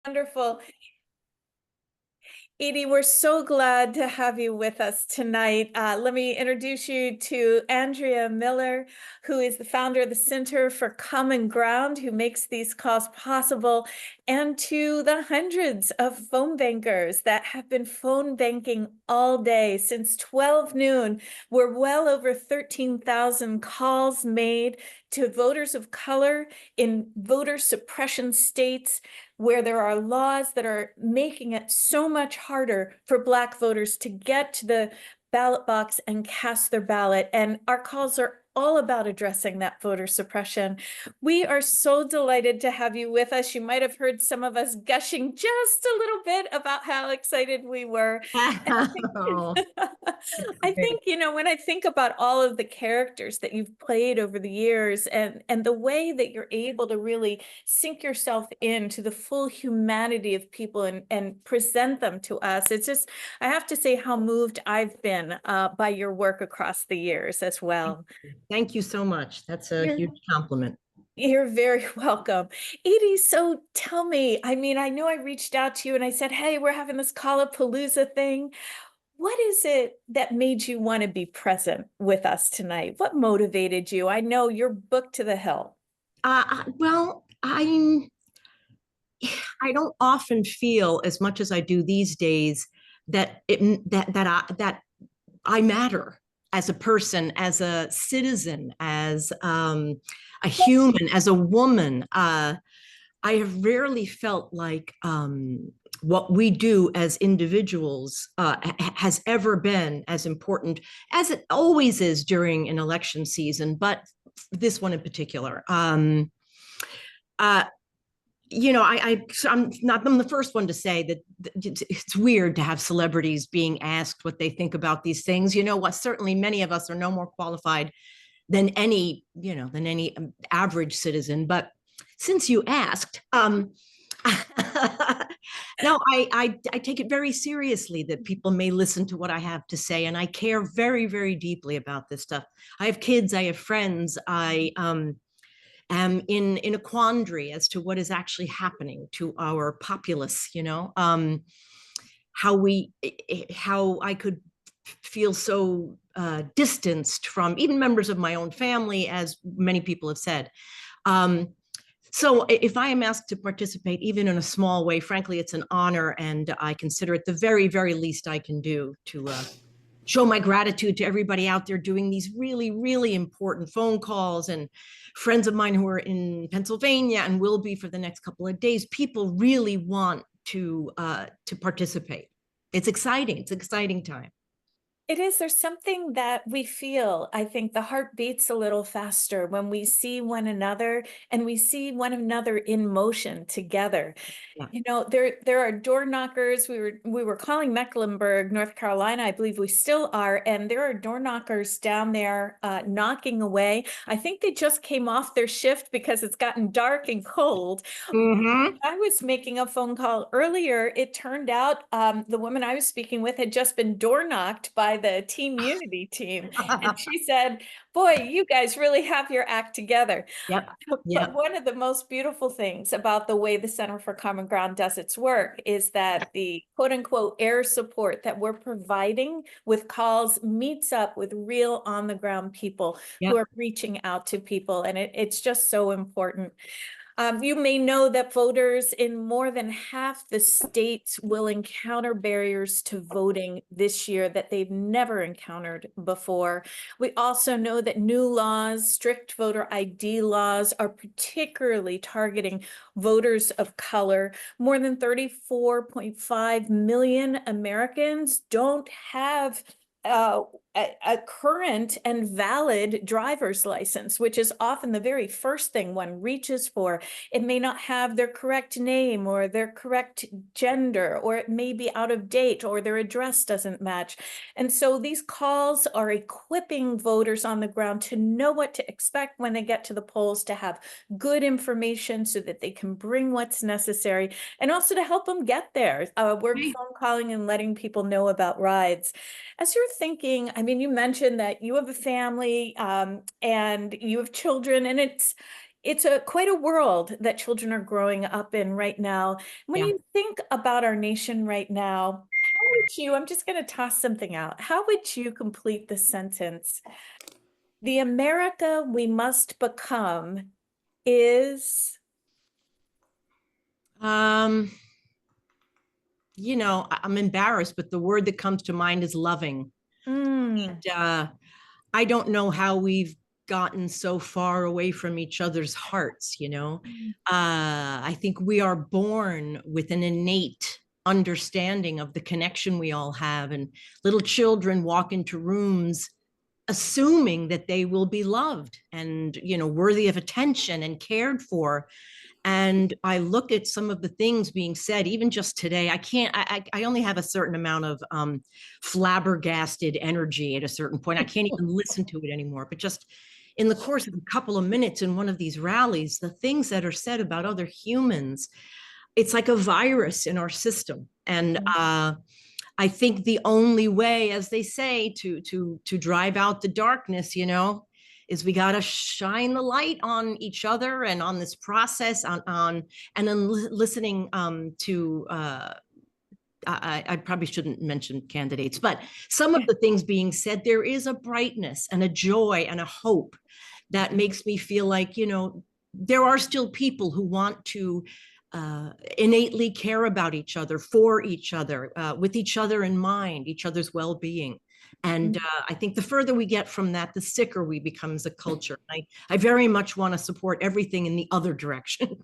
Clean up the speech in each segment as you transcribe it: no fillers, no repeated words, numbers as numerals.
Wonderful. Edie, we're so glad to have you with us tonight. Let me introduce you to Andrea Miller, who is the founder of the Center for Common Ground, who makes these calls possible, and to the hundreds of phone bankers that have been phone banking all day since 12 noon. We're well over 13,000 calls made to voters of color in voter suppression states, where there are laws that are making it so much harder for Black voters to get to the ballot box and cast their ballot. And our calls are all about addressing that voter suppression. We are so delighted to have you with us. You might have heard some of us gushing just a little bit about how excited we were. Oh, I great. think, when I think about all of the characters that you've played over the years and the way that you're able to really sink yourself into the full humanity of people and present them to us, it's just, I have to say how moved I've been by your work across the years as well. Thank you so much. That's a You're, huge compliment. you're very welcome. Edie, so tell me, I know I reached out to you and I said, hey, we're having this Call-a-palooza thing. What is it that made you want to be present with us tonight? What motivated you? I know you're booked to the hill. Well, I don't often feel as much as I do these days that I matter as a person, as a citizen, as a human, as a woman. I have rarely felt like what we do as individuals has ever been as important as it always is during an election season, but this one in particular. Uh, I'm the first one to say that it's weird to have celebrities being asked what they think about these things. You know what? Certainly, many of us are no more qualified than any average citizen. But since you asked, no, I take it very seriously that people may listen to what I have to say, and I care very, very deeply about this stuff. I have kids, I have friends, I am in a quandary as to what is actually happening to our populace. How I could feel so distanced from even members of my own family, as many people have said. So if I am asked to participate, even in a small way, frankly, it's an honor, and I consider it the very, very least I can do to show my gratitude to everybody out there doing these really, really important phone calls, and friends of mine who are in Pennsylvania and will be for the next couple of days. People really want to participate. It's exciting. It's an exciting time. It is. There's something that we feel. I think the heart beats a little faster when we see one another and we see one another in motion together. Yeah. There are door knockers. We were calling Mecklenburg, North Carolina. I believe we still are, and there are door knockers down there knocking away. I think they just came off their shift because it's gotten dark and cold. Mm-hmm. I was making a phone call earlier. It turned out the woman I was speaking with had just been door knocked by the Team Unity team. And she said, boy, you guys really have your act together. Yep. But Yep. one of the most beautiful things about the way the Center for Common Ground does its work is that the quote unquote air support that we're providing with calls meets up with real on the ground people who Yep. are reaching out to people. And it's just so important. You may know that voters in more than half the states will encounter barriers to voting this year that they've never encountered before. We also know that new laws, strict voter ID laws, are particularly targeting voters of color. More than 34.5 million Americans don't have a current and valid driver's license, which is often the very first thing one reaches for. It may not have their correct name or their correct gender, or it may be out of date, or their address doesn't match. And so these calls are equipping voters on the ground to know what to expect when they get to the polls, to have good information so that they can bring what's necessary, and also to help them get there. We're phone calling and letting people know about rides. As you're thinking, you mentioned that you have a family and you have children, and It's a quite a world that children are growing up in right now. When Yeah. you think about our nation right now, how would you, I'm just going to toss something out. How would you complete the sentence? The America we must become is, Um, I'm embarrassed, but the word that comes to mind is loving. mm, I don't know how we've gotten so far away from each other's hearts. I think we are born with an innate understanding of the connection we all have, and little children walk into rooms assuming that they will be loved and worthy of attention and cared for. And I look at some of the things being said, even just today. I can't, I only have a certain amount of flabbergasted energy at a certain point. I can't even listen to it anymore. But just in the course of a couple of minutes in one of these rallies, the things that are said about other humans, it's like a virus in our system. And I think the only way, as they say, to drive out the darkness, is we got to shine the light on each other and on this process on and then listening to I probably shouldn't mention candidates, but some of the things being said, there is a brightness and a joy and a hope that makes me feel like, there are still people who want to innately care about each other, for each other, with each other in mind, each other's well-being. And I think the further we get from that, the sicker we become as a culture. I very much want to support everything in the other direction.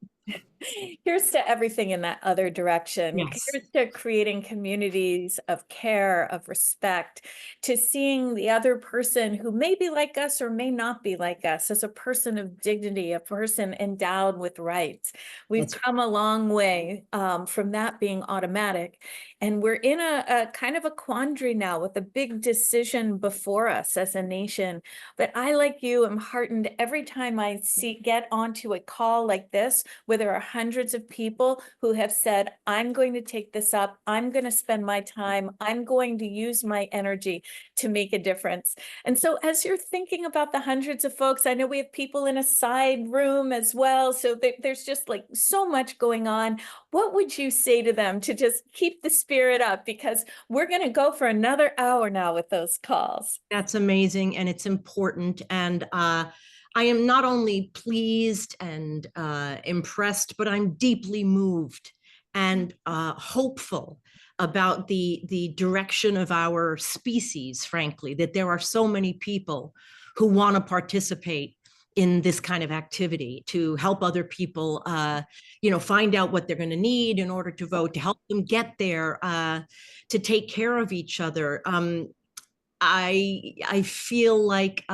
here's to everything in that other direction. Yes, Here's to creating communities of care, of respect, to seeing the other person who may be like us or may not be like us as a person of dignity, a person endowed with rights. We've that's come a long way from that being automatic. And we're in a kind of a quandary now with a big decision before us as a nation. But I, like you, am heartened every time I get onto a call like this, where there are hundreds of people who have said, I'm going to take this up. I'm going to spend my time. I'm going to use my energy to make a difference. And so as you're thinking about the hundreds of folks, I know we have people in a side room as well. So there's just like so much going on. What would you say to them to just keep the spirit up? Because we're going to go for another hour now with those calls. That's amazing, and it's important. And I am not only pleased and impressed, but I'm deeply moved and hopeful about the direction of our species, frankly, that there are so many people who want to participate in this kind of activity to help other people, find out what they're going to need in order to vote, to help them get there, to take care of each other. I feel like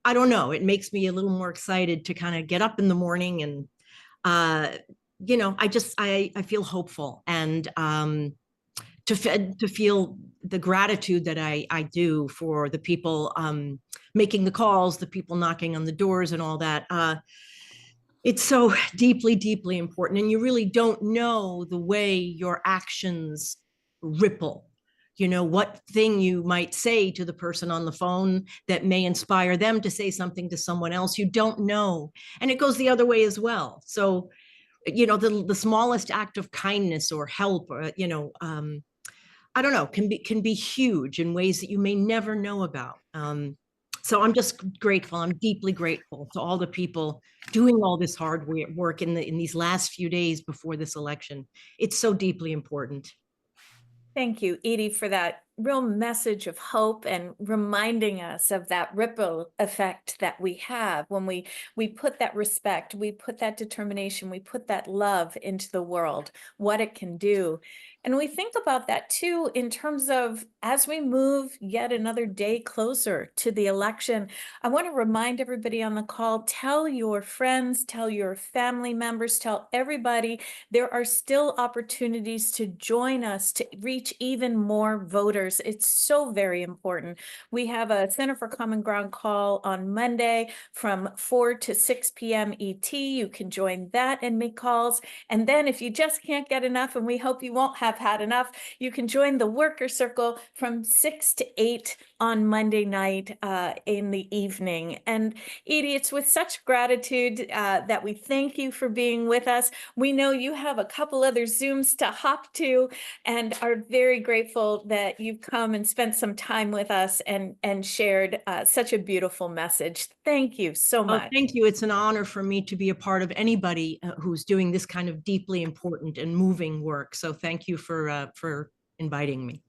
I don't know. It makes me a little more excited to kind of get up in the morning and I feel hopeful and to feel the gratitude that I do for the people making the calls, the people knocking on the doors, and all that. It's so deeply, deeply important, and you really don't know the way your actions ripple. What thing you might say to the person on the phone that may inspire them to say something to someone else. You don't know. And it goes the other way as well. So, the smallest act of kindness or help, or, I don't know, can be huge in ways that you may never know about. So I'm just grateful. I'm deeply grateful to all the people doing all this hard work in these last few days before this election. It's so deeply important. Thank you, Edie, for that real message of hope and reminding us of that ripple effect that we have when we put that respect, we put that determination, we put that love into the world, what it can do. And we think about that too in terms of as we move yet another day closer to the election. I want to remind everybody on the call, tell your friends, tell your family members, tell everybody there are still opportunities to join us to reach even more voters voters. It's so very important. We have a Center for Common Ground call on Monday from 4 to 6 p.m. ET. You can join that and make calls. And then if you just can't get enough, and we hope you won't have had enough, you can join the Worker Circle from 6 to 8 on Monday night in the evening. And Edie, it's with such gratitude that we thank you for being with us. We know you have a couple other Zooms to hop to, and are very grateful that you've come and spent some time with us and shared such a beautiful message. Thank you so Oh, much. thank you. It's an honor for me to be a part of anybody who's doing this kind of deeply important and moving work. So thank you for inviting me.